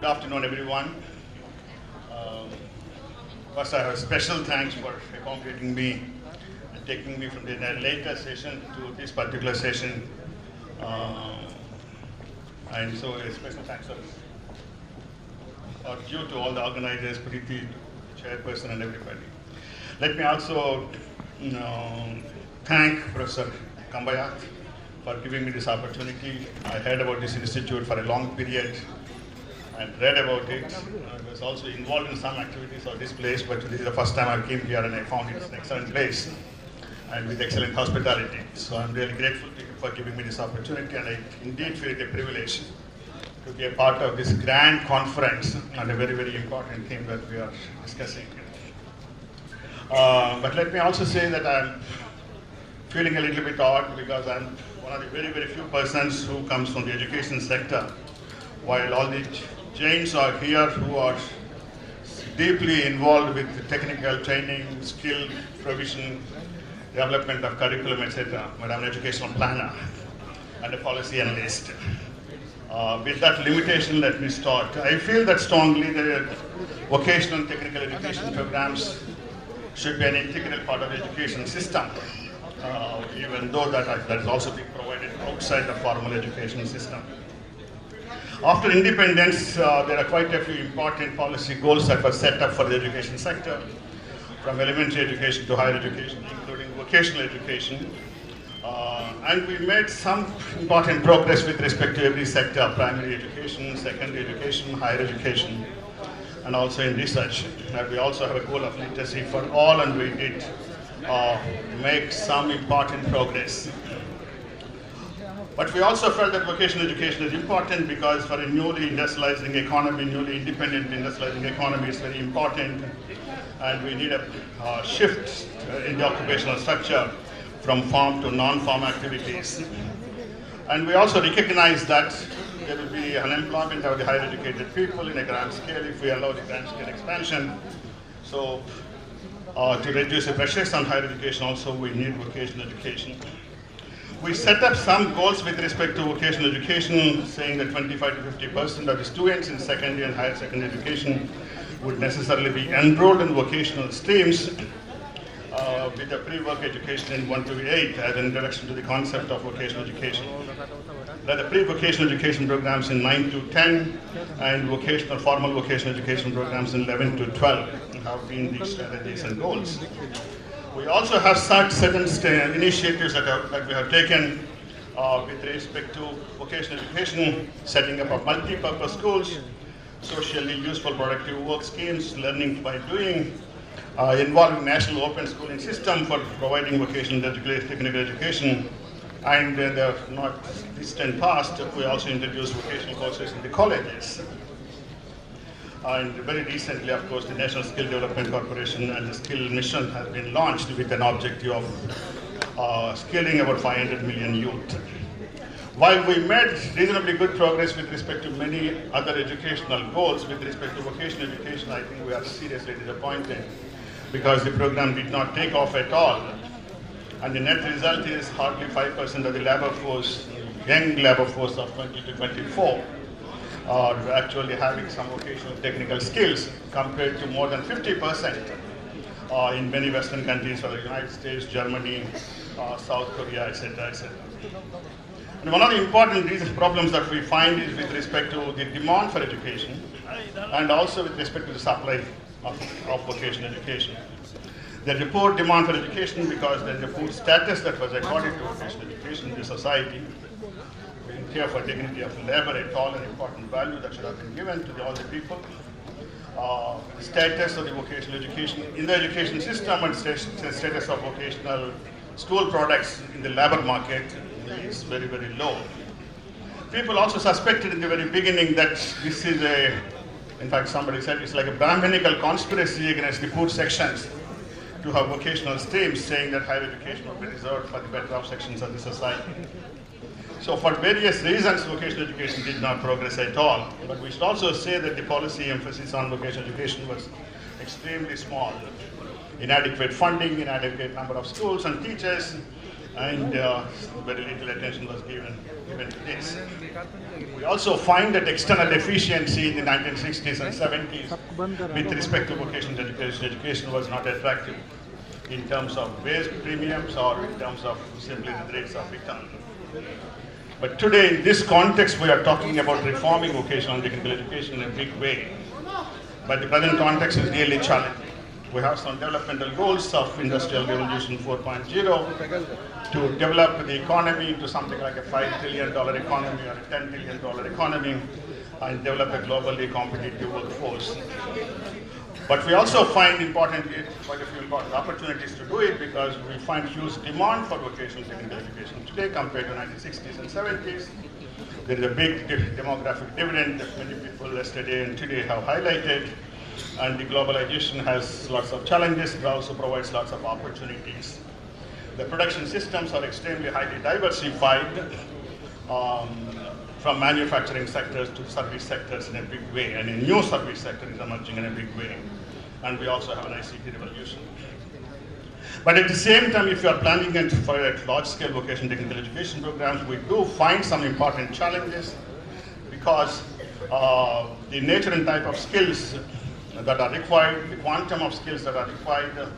afternoon, everyone. First, I have special thanks for accommodating me and taking me from the later session to this particular session. And so a special thanks are due to all the organizers, Preeti, chairperson, and everybody. Let me also thank Professor Kambayat for giving me this opportunity. I heard about this institute for a long period and read about it. I was also involved in some activities of this place, but this is the first time I came here and I found it's an excellent place and with excellent hospitality. So I'm really grateful to you for giving me this opportunity, and I indeed feel it a privilege to be a part of this grand conference on a very, very important theme that we are discussing. But let me also say that I'm feeling a little bit odd because I'm one of the very, very few persons who comes from the education sector, while all the Jains are here who are deeply involved with technical training, skill provision, development of curriculum, etc. But I'm an educational planner and a policy analyst. With that limitation, let me start. I feel that strongly that vocational and technical education programs should be an integral part of the education system, even though that is also being provided outside the formal education system. After independence, there are quite a few important policy goals that were set up for the education sector, from elementary education to higher education, including vocational education. And we made some important progress with respect to every sector: primary education, secondary education, higher education, and also in research. And we also have a goal of literacy for all, and we did make some important progress. But we also felt that vocational education is important because for a newly industrializing economy, newly independent industrializing economy is very important, and we need a shift in the occupational structure from farm to non-farm activities. And we also recognize that there will be unemployment of the higher educated people in a grand scale if we allow the grand scale expansion. So to reduce the pressures on higher education also, we need vocational education. We set up some goals with respect to vocational education, saying that 25 to 50% of the students in secondary and higher secondary education would necessarily be enrolled in vocational streams with a pre-work education in 1 to 8 as an introduction to the concept of vocational education. There are the pre-vocational education programs in 9 to 10 and formal vocational education programs in 11 to 12 have been the strategies and goals. We also have certain initiatives that we have taken with respect to vocational education, setting up of multi-purpose schools, socially useful productive work schemes, learning by doing, involving national open schooling system for providing vocational technical education, and in the not distant past, we also introduced vocational courses in the colleges. And very recently, of course, the National Skill Development Corporation and the Skill Mission has been launched with an objective of skilling about 500 million youth. While we made reasonably good progress with respect to many other educational goals, with respect to vocational education, I think we are seriously disappointed because the program did not take off at all. And the net result is hardly 5% of the labor force, young labor force of 20 to 24, are actually having some vocational technical skills compared to more than 50% in many Western countries, like the United States, Germany, South Korea, etc., etc. And one of the important problems that we find is with respect to the demand for education and also with respect to the supply of vocational education. There's a poor demand for education because there's a poor status that was accorded to vocational education in the society. We didn't care for dignity of labor at all, an important value that should have been given to all the people. The status of the vocational education in the education system and status of vocational school products in the labor market is very, very low. People also suspected in the very beginning that this is in fact somebody said it's like a Brahminical conspiracy against the poor sections to have vocational streams, saying that higher education will be reserved for the better off sections of the society. So for various reasons, vocational education did not progress at all. But we should also say that the policy emphasis on vocational education was extremely small. Inadequate funding, inadequate number of schools and teachers, and very little attention was given to this. We also find that external efficiency in the 1960s and 70s with respect to vocational education was not attractive in terms of base premiums or in terms of simply the rates of return. But today, in this context, we are talking about reforming vocational and technical education in a big way. But the present context is really challenging. We have some developmental goals of Industrial Revolution 4.0 to develop the economy into something like a $5 trillion economy or a $10 billion economy and develop a globally competitive workforce. But we also find quite a few important opportunities to do it because we find huge demand for vocational technical education today compared to 1960s and 70s. There is a big demographic dividend that many people yesterday and today have highlighted. And the globalization has lots of challenges. It also provides lots of opportunities. The production systems are extremely highly diversified from manufacturing sectors to service sectors in a big way. And a new service sector is emerging in a big way. And we also have an ICT revolution. But at the same time, if you are planning for large-scale vocational technical education programs, we do find some important challenges because the nature and type of skills that are required, the quantum of skills that are required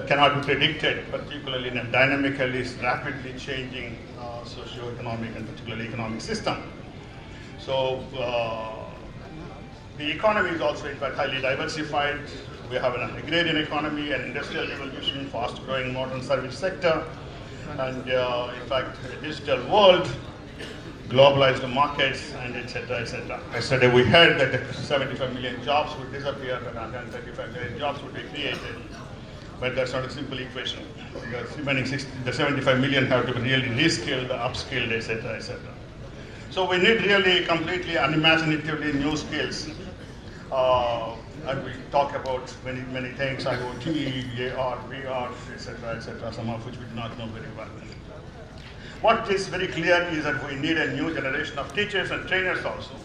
cannot be predicted, particularly in a dynamically, rapidly changing socio-economic and particularly economic system. So the economy is also in fact highly diversified. We have an agrarian economy, an industrial revolution, fast-growing modern service sector, and in fact a digital world, globalized markets, and etc. etc. Yesterday we heard that 75 million jobs would disappear, but 135 million jobs would be created. But that's not a simple equation, because remaining the 75 million have to be really reskilled, upskilled, etc. etc. So we need really completely unimaginatively new skills. And we talk about many things, IoT, AR, VR, etc., some of which we do not know very well. What is very clear is that we need a new generation of teachers and trainers also,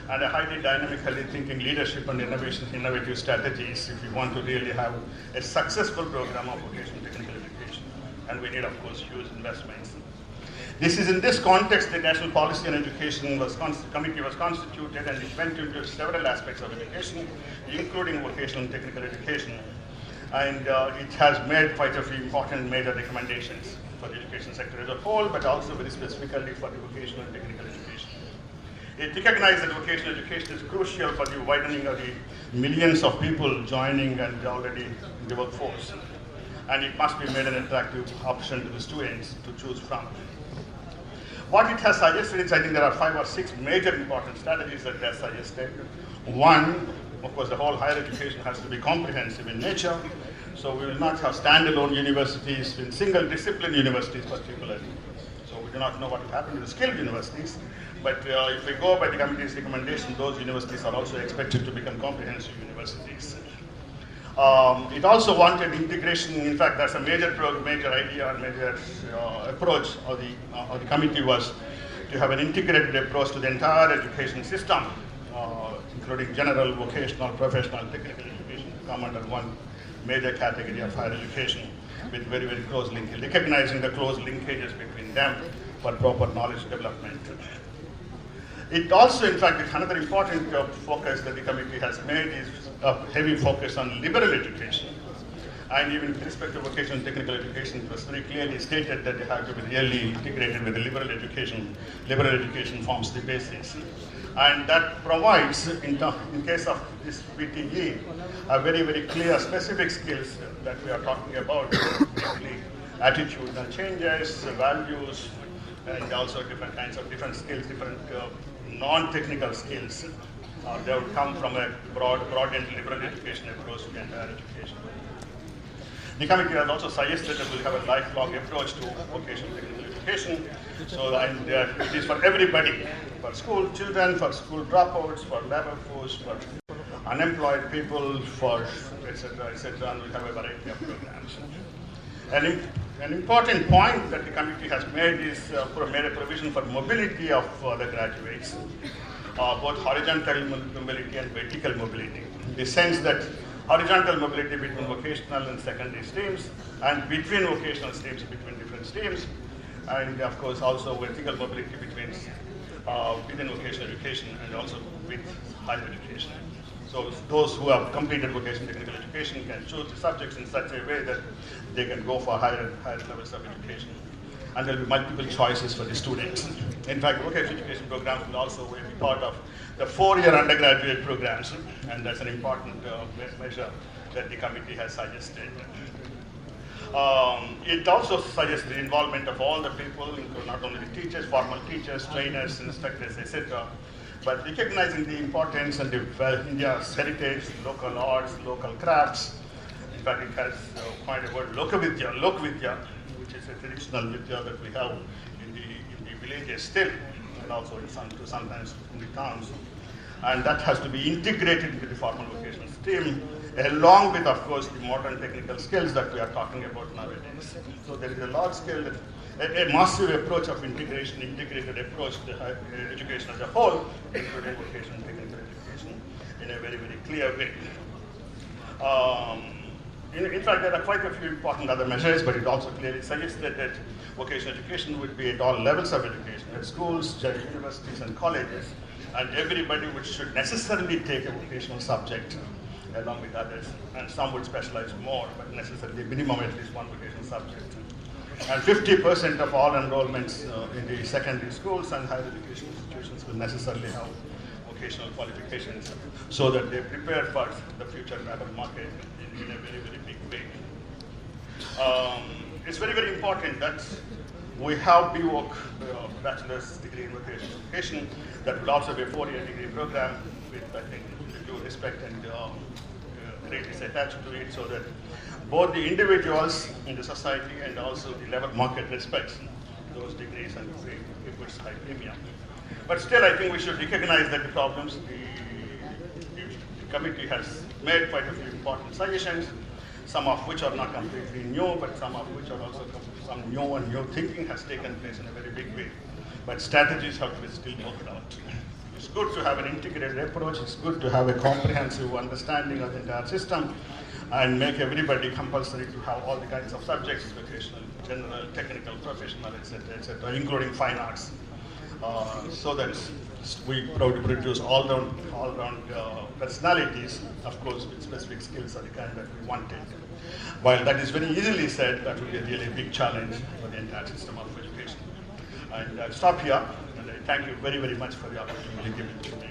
and a highly dynamically thinking leadership and innovative strategies if we want to really have a successful program of vocational technical education. And we need, of course, huge investments. This is in this context the National Policy on Education Committee was constituted, and it went into several aspects of education, including vocational and technical education. And it has made quite a few important major recommendations for the education sector as a whole, but also very specifically for the vocational and technical education. It recognized that vocational education is crucial for the widening of the millions of people joining and already in the workforce. And it must be made an attractive option to the students to choose from. What it has suggested is, I think there are 5 or 6 major important strategies that it has suggested. One, of course, the whole higher education has to be comprehensive in nature. So we will not have standalone universities, in single discipline universities particularly. So we do not know what will happen to the skilled universities. But if we go by the committee's recommendation, those universities are also expected to become comprehensive universities. It also wanted integration. In fact, that's a major idea and major approach of the committee was to have an integrated approach to the entire education system, including general, vocational, professional, technical education, to come under one major category of higher education with very, very close linkage, recognizing the close linkages between them for proper knowledge development. It also, in fact, another important focus that the committee has made is a heavy focus on liberal education. And even with respect to vocational and technical education, it was very clearly stated that they have to be really integrated with the liberal education. Liberal education forms the basis. And that provides, in case of this VTE, a very, very clear specific skills that we are talking about, basically attitudinal changes, values, and also different kinds of different skills, different non-technical skills. They would come from a broad and liberal education approach to the entire education. The committee has also suggested that we'll have a lifelong approach to vocational technical education. So it is for everybody, for school children, for school dropouts, for labor force, for unemployed people, for etc., and we'll have a variety of programs. An important point that the committee has made is made a provision for mobility of the graduates, both horizontal mobility and vertical mobility, in the sense that horizontal mobility between vocational and secondary streams, and between vocational streams, between different streams, and of course also vertical mobility between within vocational education and also with higher education. So those who have completed vocational technical education can choose the subjects in such a way that they can go for higher levels of education. And there will be multiple choices for the students. In fact, vocational education programs will also be part of the 4-year undergraduate programs, and that's an important measure that the committee has suggested. It also suggests the involvement of all the people, including not only the teachers, formal teachers, trainers, instructors, etc., but recognizing the importance and the India's heritage, local arts, local crafts. In fact, it has quite a word, Lokvidya, which is a traditional vidya that we have in the villages still, and also sometimes in the towns. And that has to be integrated into the formal vocational stream, along with, of course, the modern technical skills that we are talking about nowadays. So there is a large scale, a massive approach of integrated approach to education as a whole, including vocational technical education, in a very, very clear way. In fact, there are quite a few important other measures, but it also clearly suggested that vocational education would be at all levels of education, at schools, universities, and colleges, and everybody should necessarily take a vocational subject along with others, and some would specialize more, but necessarily minimum at least one vocational subject. And 50% of all enrollments in the secondary schools and higher education institutions will necessarily have vocational qualifications, so that they prepare for the future labor market in a very, very big way. It's very, very important that we have BVOC, bachelor's degree in vocational education, that will also be a 4-year degree program with, I think, due respect and grade is attached to it, so that both the individuals in the society and also the labor market respects those degrees and it puts high premium. But still, I think we should recognize that the problems, the committee has made quite a few important suggestions, some of which are not completely new, but some of which are also some new thinking has taken place in a very big way. But strategies have to be still worked out. It's good to have an integrated approach. It's good to have a comprehensive understanding of the entire system and make everybody compulsory to have all the kinds of subjects, vocational, general, technical, professional, etc., including fine arts, so that we produce all-round personalities, of course, with specific skills of the kind that we wanted. While that is very easily said, that will be a really big challenge for the entire system of education. And I'll stop here, and I thank you very, very much for the opportunity given to me.